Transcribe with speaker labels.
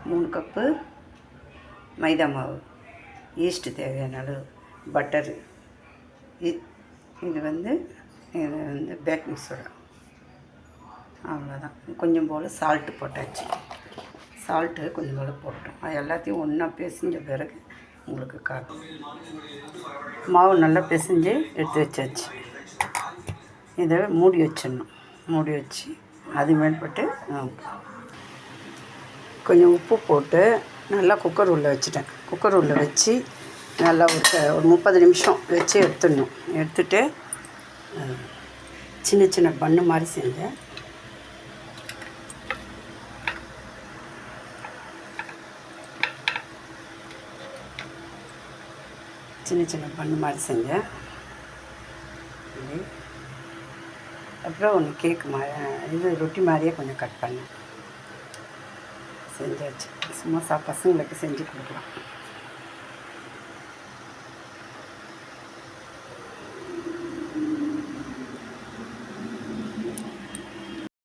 Speaker 1: 3 cup மைதா மாவு, east தேவையான அளவு, பட்டரு, இது வந்து பேக்கிங் சோடா, அவ்வளோதான். கொஞ்சம் போல் சால்ட்டு போட்டாச்சு. சால்ட்டு கொஞ்சம் போல் போட்டோம். அது எல்லாத்தையும் ஒன்றா பிசைஞ்ச பிறகு உங்களுக்கு காட்டும். மாவு நல்லா பிசைஞ்சு எடுத்து வச்சாச்சு. இதை மூடி வச்சிடணும். மூடி வச்சு அது மேற்பட்டு கொஞ்சம் உப்பு போட்டு நல்லா குக்கர் உள்ளே வச்சுட்டேன். குக்கர் உள்ளே வச்சு நல்லா ஒரு 30 நிமிஷம் வச்சு எடுத்துடணும். எடுத்துகிட்டு சின்ன சின்ன பன்னு மாதிரி செஞ்சேன். சின்ன சின்ன பன்னு மாதிரி செஞ்சேன். அப்புறம் ஒன்று கேக்கு இது ரொட்டி மாதிரியே கொஞ்சம் கட் பண்ணேன். செஞ்சாச்சு. சும்மா பசங்களுக்கு செஞ்சு கொடுக்கலாம்.